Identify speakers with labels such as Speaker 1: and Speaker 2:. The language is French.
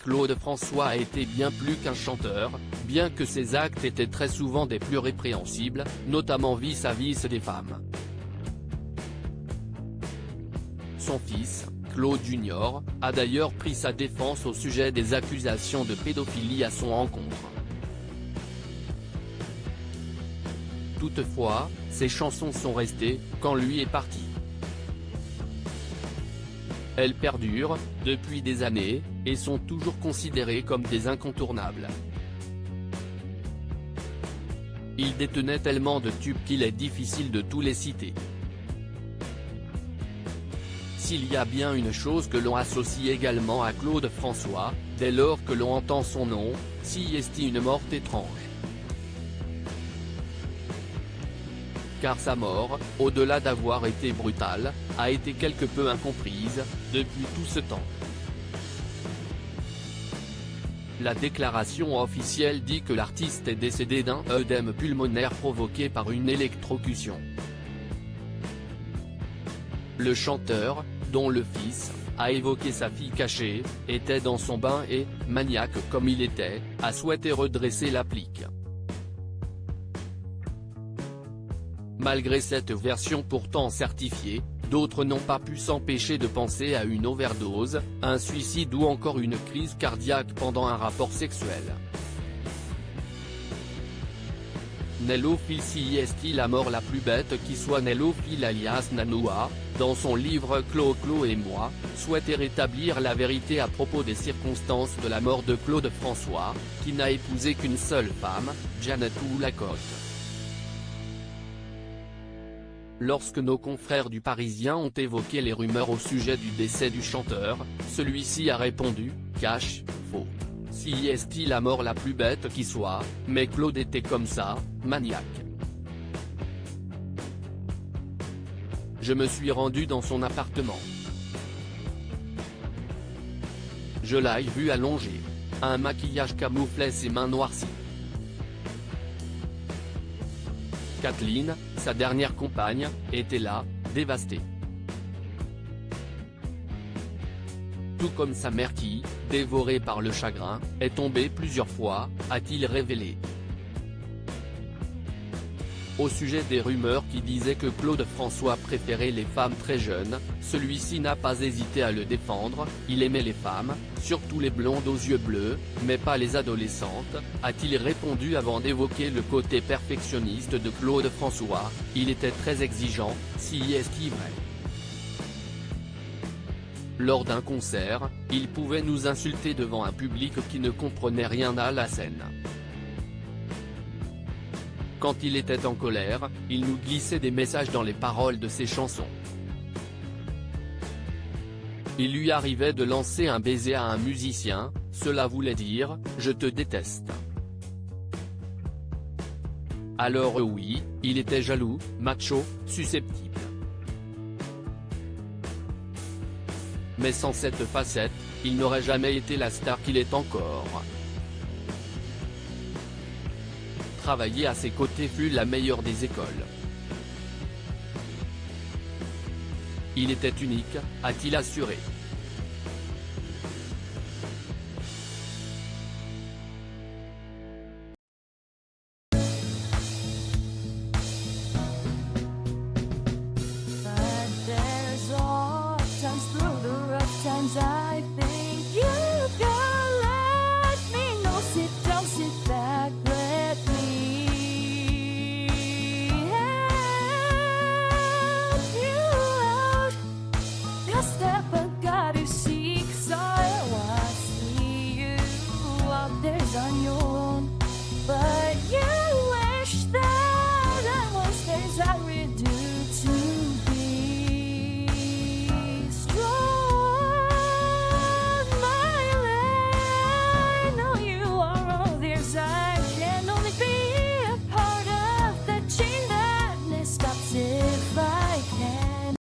Speaker 1: Claude François était bien plus qu'un chanteur, bien que ses actes étaient très souvent des plus répréhensibles, notamment vis-à-vis des femmes. Son fils, Claude Jr., a d'ailleurs pris sa défense au sujet des accusations de pédophilie à son encontre. Toutefois, ses chansons sont restées, quand lui est parti. Elles perdurent, depuis des années, et sont toujours considérées comme des incontournables. Il détenait tellement de tubes qu'il est difficile de tous les citer. S'il y a bien une chose que l'on associe également à Claude François, dès lors que l'on entend son nom, c'est une mort étrange. Car sa mort, au-delà d'avoir été brutale, a été quelque peu incomprise, depuis tout ce temps. La déclaration officielle dit que l'artiste est décédé d'un œdème pulmonaire provoqué par une électrocution. Le chanteur, dont le fils, a évoqué sa fille cachée, était dans son bain et, maniaque comme il était, a souhaité redresser l'applique. Malgré cette version pourtant certifiée, d'autres n'ont pas pu s'empêcher de penser à une overdose, un suicide ou encore une crise cardiaque pendant un rapport sexuel. Nellophile c'est la mort la plus bête qui soit. Nellophile alias Nanoa, dans son livre Clo et moi, souhaitait rétablir la vérité à propos des circonstances de la mort de Claude François, qui n'a épousé qu'une seule femme, Janet Lacotte. Lorsque nos confrères du Parisien ont évoqué les rumeurs au sujet du décès du chanteur, celui-ci a répondu, cash, faux. C'est la mort la plus bête qui soit, mais Claude était comme ça, maniaque. Je me suis rendu dans son appartement. Je l'ai vu allongé. Un maquillage camouflait ses mains noircies. Kathleen, sa dernière compagne, était là, dévastée. Tout comme sa mère qui, dévorée par le chagrin, est tombée plusieurs fois, a-t-il révélé. Au sujet des rumeurs qui disaient que Claude François préférait les femmes très jeunes, celui-ci n'a pas hésité à le défendre, il aimait les femmes, surtout les blondes aux yeux bleus, mais pas les adolescentes, a-t-il répondu avant d'évoquer le côté perfectionniste de Claude François, il était très exigeant, c'est vrai. Lors d'un concert, il pouvait nous insulter devant un public qui ne comprenait rien à la scène. Quand il était en colère, il nous glissait des messages dans les paroles de ses chansons. Il lui arrivait de lancer un baiser à un musicien, cela voulait dire « je te déteste ». Alors oui, il était jaloux, macho, susceptible. Mais sans cette facette, il n'aurait jamais été la star qu'il est encore. Travailler à ses côtés fut la meilleure des écoles. Il était unique, a-t-il assuré.